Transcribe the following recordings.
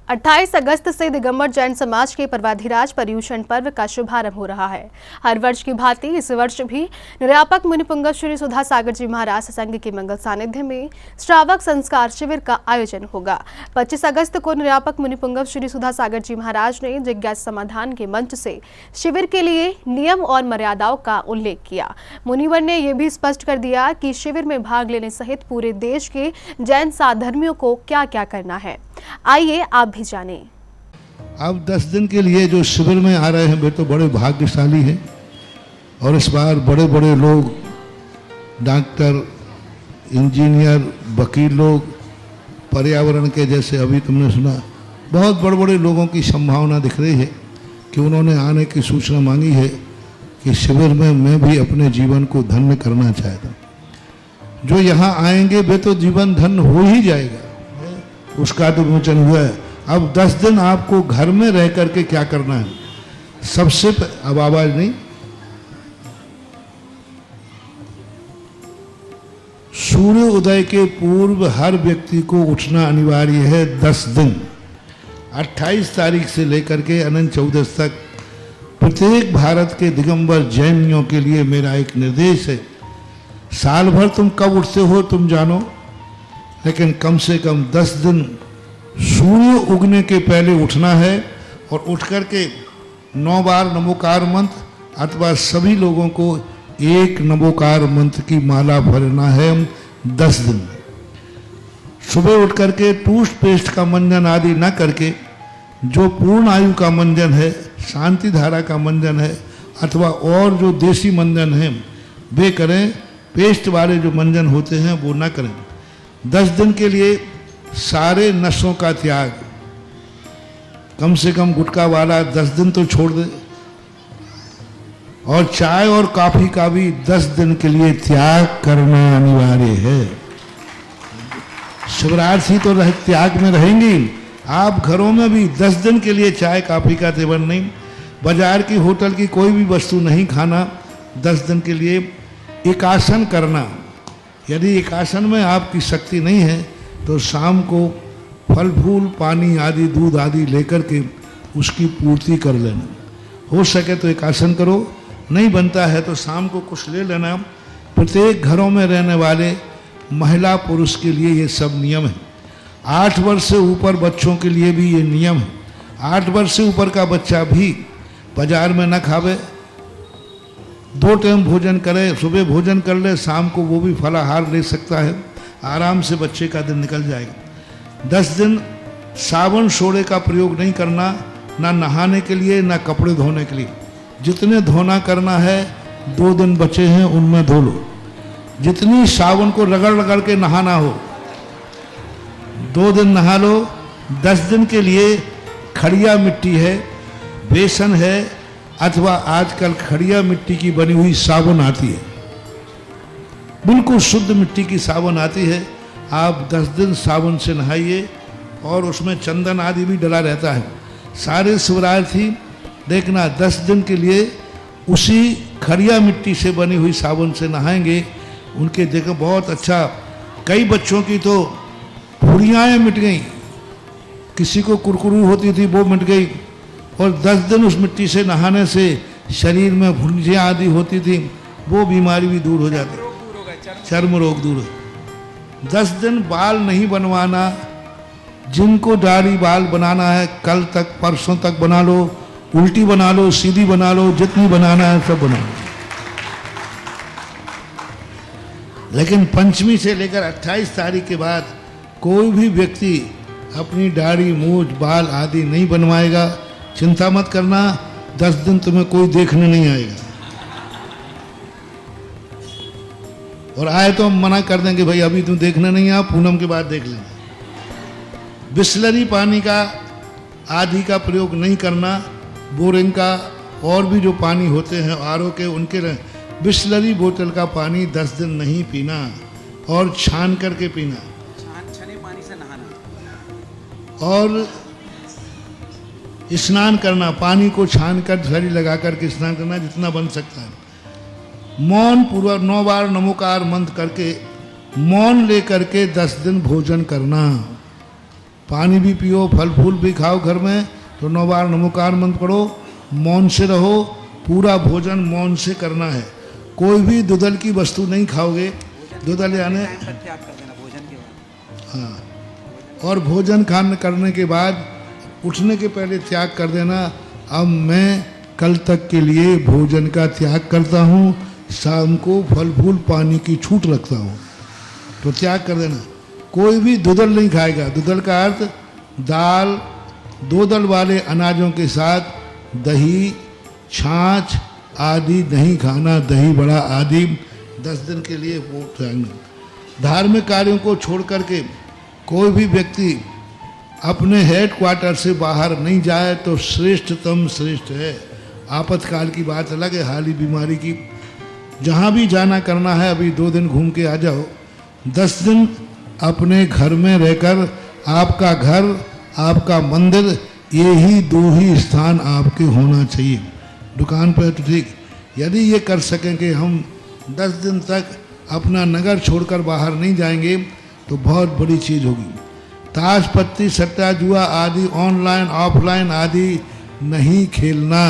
28 अगस्त से दिगंबर जैन समाज के पर्वाधिराज पर्युषण पर्व का शुभारंभ हो रहा है। हर वर्ष की भांति इस वर्ष भी निर्यापक मुनिपुंगव श्री सुधा सागर जी महाराज संघ के मंगल सानिध्य में श्रावक संस्कार शिविर का आयोजन होगा। 25 अगस्त को निर्यापक मुनिपुंगव श्री सुधा सागर जी महाराज ने जिज्ञासा समाधान के मंच से शिविर के लिए नियम और मर्यादाओं का उल्लेख किया। मुनिवर ने यह भी स्पष्ट कर दिया कि शिविर में भाग लेने सहित पूरे देश के जैन साधर्मियों को क्या क्या करना है। आइए आप भी जानें। अब 10 दिन के लिए जो शिविर में आ रहे हैं वे तो बड़े भाग्यशाली हैं और इस बार बड़े बड़े लोग, डॉक्टर, इंजीनियर, वकील लोग, पर्यावरण के जैसे अभी तुमने सुना, बहुत बड़े बड़े लोगों की संभावना दिख रही है कि उन्होंने आने की सूचना मांगी है कि शिविर में मैं भी अपने जीवन को धन्य करना चाहता हूँ। जो यहाँ आएंगे वे तो जीवन धन्य हो ही जाएगा, उसका तो विमोचन हुआ है। अब 10 दिन आपको घर में रह करके क्या करना है। सबसे अब आवाज नहीं, सूर्य उदय के पूर्व हर व्यक्ति को उठना अनिवार्य है। 10 दिन 28 तारीख से लेकर के अनंत चौदस तक प्रत्येक भारत के दिगंबर जैनियों के लिए मेरा एक निर्देश है। साल भर तुम कब उठते हो तुम जानो, लेकिन कम से कम 10 दिन सूर्य उगने के पहले उठना है और उठ करके 9 बार नमोकार मंत्र अथवा सभी लोगों को एक नमोकार मंत्र की माला भरना है। 10 दिन सुबह उठ करके टूस्ट पेस्ट का मंजन आदि न करके जो पूर्ण आयु का मंजन है, शांति धारा का मंजन है अथवा और जो देसी मंजन है वे करें। पेस्ट वाले जो मंजन होते हैं वो ना करें। 10 दिन के लिए सारे नशों का त्याग, कम से कम गुटखा वाला 10 दिन तो छोड़ दे और चाय और कॉफी का भी 10 दिन के लिए त्याग करना अनिवार्य है। शिवरात्रि तो त्याग में रहेंगे। आप घरों में भी 10 दिन के लिए चाय कॉफी का सेवन नहीं, बाजार की होटल की कोई भी वस्तु नहीं खाना। 10 दिन के लिए एकासन करना। यदि एकासन में आपकी शक्ति नहीं है तो शाम को फल फूल, पानी आदि, दूध आदि लेकर के उसकी पूर्ति कर लेना। हो सके तो एकासन करो, नहीं बनता है तो शाम को कुछ ले लेना। प्रत्येक घरों में रहने वाले महिला पुरुष के लिए ये सब नियम है। 8 वर्ष से ऊपर बच्चों के लिए भी ये नियम है। 8 वर्ष से ऊपर का बच्चा भी बाजार में न खावे, 2 टाइम भोजन करे, सुबह भोजन कर ले, शाम को वो भी फलाहार ले सकता है। आराम से बच्चे का दिन निकल जाएगा। 10 दिन साबुन सोडे का प्रयोग नहीं करना, ना नहाने के लिए ना कपड़े धोने के लिए। जितने धोना करना है 2 दिन बचे हैं उनमें धो लो। जितनी साबुन को रगड़ रगड़ के नहाना हो 2 दिन नहा लो। 10 दिन के लिए खड़िया मिट्टी है, बेसन है अथवा आजकल खड़िया मिट्टी की बनी हुई साबुन आती है, बिल्कुल शुद्ध मिट्टी की साबुन आती है। आप 10 दिन साबुन से नहाइए और उसमें चंदन आदि भी डला रहता है। सारे शिवरात्रि देखना 10 दिन के लिए उसी खड़िया मिट्टी से बनी हुई साबुन से नहाएंगे। उनके देखो बहुत अच्छा, कई बच्चों की तो फुड़ियाँ मिट गई, किसी को कुरकुरू होती थी वो मिट गई। और 10 दिन उस मिट्टी से नहाने से शरीर में भुंजियाँ आदि होती थी वो बीमारी भी दूर हो जाती, चर्म रोग दूर हो। 10 दिन बाल नहीं बनवाना। जिनको दाढ़ी बाल बनाना है कल तक परसों तक बना लो, उल्टी बना लो, सीधी बना लो, जितनी बनाना है सब बना लो। लेकिन पंचमी से लेकर 28 तारीख के बाद कोई भी व्यक्ति अपनी दाढ़ी, मूछ, बाल आदि नहीं बनवाएगा। चिंता मत करना, 10 दिन तुम्हें कोई देखने नहीं आएगा और आए तो हम मना कर देंगे, भाई अभी तुम देखने नहीं आ, पूनम के बाद देख लेंगे। बिस्लरी पानी का आदि का प्रयोग नहीं करना। बोरिंग का और भी जो पानी होते हैं आरओ के, उनके बिस्लरी बोतल का पानी 10 दिन नहीं पीना और छान करके पीना। छाने पानी से नहाना और स्नान करना, पानी को छान कर झड़ी लगा करके स्नान करना जितना बन सकता है। मौन पूर्वक 9 बार नमोकार मंत्र करके मौन लेकर के 10 दिन भोजन करना। पानी भी पियो, फल फूल भी खाओ घर में, तो 9 बार नमोकार मंत्र पढ़ो, मौन से रहो, पूरा भोजन मौन से करना है। कोई भी दुधल की वस्तु नहीं खाओगे, दुधल यानी त्याग कर देना भोजन के बाद। हाँ, और भोजन करने के बाद उठने के पहले त्याग कर देना, अब मैं कल तक के लिए भोजन का त्याग करता हूँ, शाम को फल फूल पानी की छूट रखता हूँ, तो त्याग कर देना। कोई भी दुधल नहीं खाएगा। दुधल का अर्थ दाल, 2 दल वाले अनाजों के साथ दही, छाछ आदि नहीं खाना, दही बड़ा आदि 10 दिन के लिए वो त्यागना। धार्मिक कार्यों को छोड़ करके कोई भी व्यक्ति अपने हेड क्वार्टर से बाहर नहीं जाए तो श्रेष्ठतम श्रेष्ठ है। आपातकाल की बात अलग है, हाली बीमारी की, जहाँ भी जाना करना है अभी 2 दिन घूम के आ जाओ। 10 दिन अपने घर में रहकर, आपका घर, आपका मंदिर, ये ही 2 ही स्थान आपके होना चाहिए। दुकान पर तो ठीक, यदि ये कर सकें कि हम 10 दिन तक अपना नगर छोड़कर बाहर नहीं जाएंगे तो बहुत बड़ी चीज़ होगी। ताश पत्ती सट्टा जुआ आदि ऑनलाइन ऑफलाइन आदि नहीं खेलना।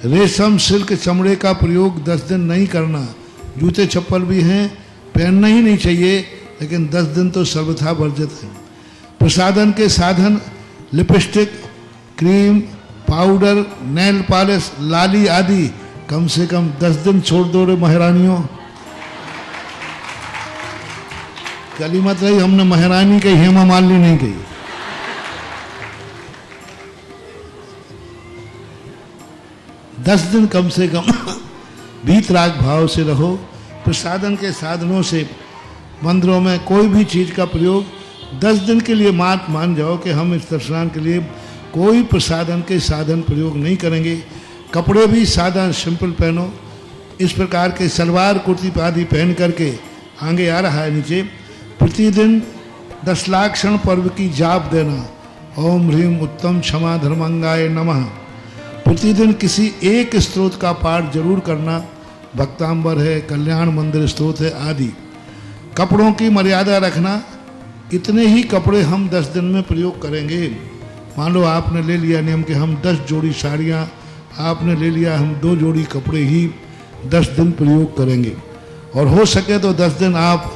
रेशम सिल्क चमड़े का प्रयोग 10 दिन नहीं करना। जूते चप्पल भी हैं, पहनना ही नहीं चाहिए, लेकिन 10 दिन तो सर्वथा वर्जित है। प्रसाधन के साधन lipstick, cream, powder, nail polish, लाली आदि कम से कम 10 दिन छोड़ दो रे महारानियों। गली मत रही, हमने महारानी कही, हेमा मालिनी नहीं कही। दस दिन कम से कम भीतराग भाव से रहो। प्रसादन के साधनों से मंदिरों में कोई भी चीज़ का प्रयोग 10 दिन के लिए मात मान जाओ कि हम इस दर्शनान के लिए कोई प्रसादन के साधन प्रयोग नहीं करेंगे। कपड़े भी सादा सिंपल पहनो। इस प्रकार के सलवार कुर्ती आदि पहन करके आगे आ रहा है नीचे। प्रतिदिन 10 लाख क्षण पर्व की जाप देना। ओम ह्रीम उत्तम क्षमा धर्मंगाय नमः। प्रतिदिन किसी एक स्त्रोत का पाठ जरूर करना। भक्तांबर है, कल्याण मंदिर स्त्रोत है आदि। कपड़ों की मर्यादा रखना। इतने ही कपड़े हम 10 दिन में प्रयोग करेंगे। मान लो आपने ले लिया नियम कि हम 10 जोड़ी साड़ियाँ, आपने ले लिया हम 2 जोड़ी कपड़े ही 10 दिन प्रयोग करेंगे। और हो सके तो 10 दिन आप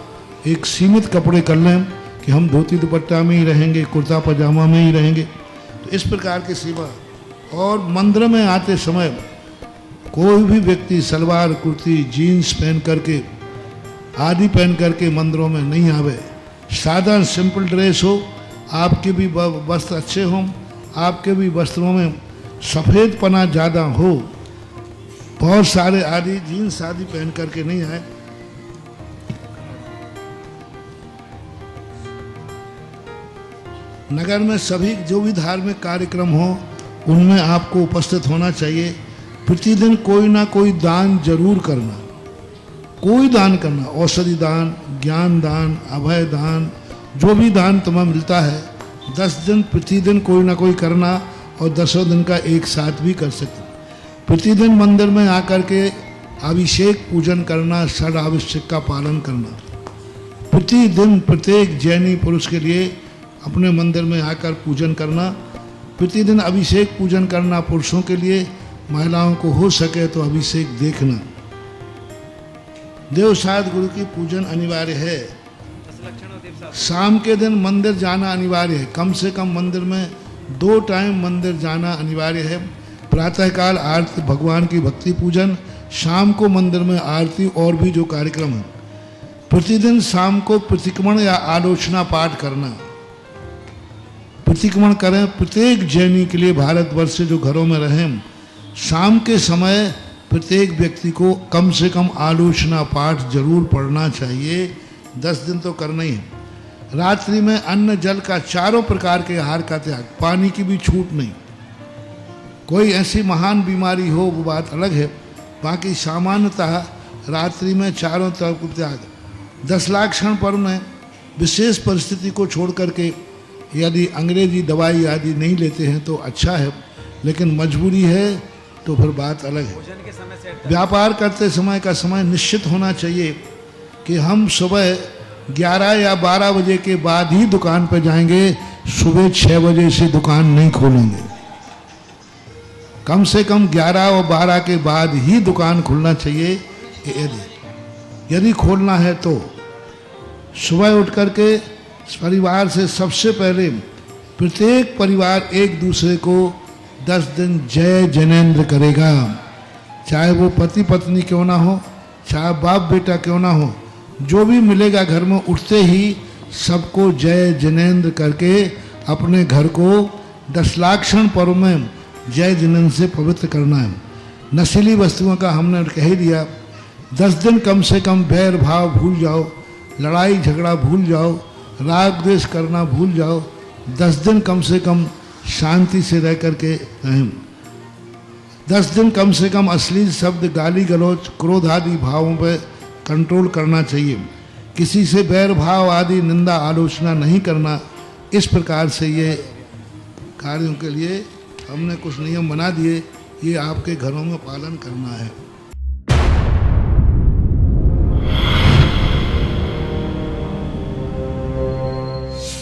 एक सीमित कपड़े कर लें कि हम धोती दुपट्टा में ही रहेंगे, कुर्ता पजामा में ही रहेंगे। तो इस प्रकार की सीमा। और मंदिर में आते समय कोई भी व्यक्ति सलवार कुर्ती जीन्स पहन करके आदि पहन करके मंदिरों में नहीं आवे। सादा सिंपल ड्रेस हो, आपके भी वस्त्र अच्छे हों, आपके भी वस्त्रों में सफ़ेद पना ज़्यादा हो। बहुत सारे आदि जीन्स आदि पहन करके नहीं आए। नगर में सभी जो भी धार्मिक कार्यक्रम हो उनमें आपको उपस्थित होना चाहिए। प्रतिदिन कोई ना कोई दान जरूर करना। कोई दान करना, औषधि दान, ज्ञान दान, अभय दान, जो भी दान तुम्हें मिलता है 10 दिन प्रतिदिन कोई ना कोई करना। और 10 दिन का एक साथ भी कर सकते। प्रतिदिन मंदिर में आकर के अभिषेक पूजन करना, षड आवश्यक का पालन करना। प्रतिदिन प्रत्येक जैनी पुरुष के लिए अपने मंदिर में आकर पूजन करना। प्रतिदिन अभिषेक पूजन करना पुरुषों के लिए। महिलाओं को हो सके तो अभिषेक देखना। देवसाद गुरु की पूजन अनिवार्य है। शाम के दिन मंदिर जाना अनिवार्य है। कम से कम मंदिर में 2 टाइम मंदिर जाना अनिवार्य है। प्रातःकाल आरती, भगवान की भक्ति पूजन, शाम को मंदिर में आरती और भी जो कार्यक्रम है। प्रतिदिन शाम को प्रतिक्रमण या आलोचना पाठ करना। प्रतिक्रमण करें। प्रत्येक जैनी के लिए भारतवर्ष से जो घरों में रहें, शाम के समय प्रत्येक व्यक्ति को कम से कम आलोचना पाठ जरूर पढ़ना चाहिए। 10 दिन तो करना ही है। रात्रि में अन्न जल का 4 प्रकार के आहार का त्याग। पानी की भी छूट नहीं। कोई ऐसी महान बीमारी हो वो बात अलग है, बाकी सामान्यतः रात्रि में 4 तरफ त्याग। 10 लाख क्षण पर्व में विशेष परिस्थिति को छोड़ करके यदि अंग्रेजी दवाई आदि नहीं लेते हैं तो अच्छा है, लेकिन मजबूरी है तो फिर बात अलग है। व्यापार करते समय का समय निश्चित होना चाहिए कि हम सुबह 11 या 12 बजे के बाद ही दुकान पर जाएंगे, सुबह 6 बजे से दुकान नहीं खोलेंगे। कम से कम 11 और 12 के बाद ही दुकान खुलना चाहिए। यदि खोलना है तो सुबह उठ करके परिवार से सबसे पहले प्रत्येक परिवार एक दूसरे को 10 दिन जय जनेन्द्र करेगा। चाहे वो पति पत्नी क्यों ना हो, चाहे बाप बेटा क्यों ना हो, जो भी मिलेगा घर में उठते ही सबको जय जनेन्द्र करके अपने घर को 10 लाक्षण पर्व में जय जनेन्द्र से पवित्र करना है। नशीली वस्तुओं का हमने कह ही दिया। 10 दिन कम से कम बैर भाव भूल जाओ, लड़ाई झगड़ा भूल जाओ, राग द्वेष करना भूल जाओ। 10 दिन कम से कम शांति से रह करके रहें। 10 दिन कम से कम अश्लील शब्द, गाली गलौज, क्रोध आदि भावों पर कंट्रोल करना चाहिए। किसी से बैर भाव आदि निंदा आलोचना नहीं करना। इस प्रकार से ये कार्यों के लिए हमने कुछ नियम बना दिए, ये आपके घरों में पालन करना है।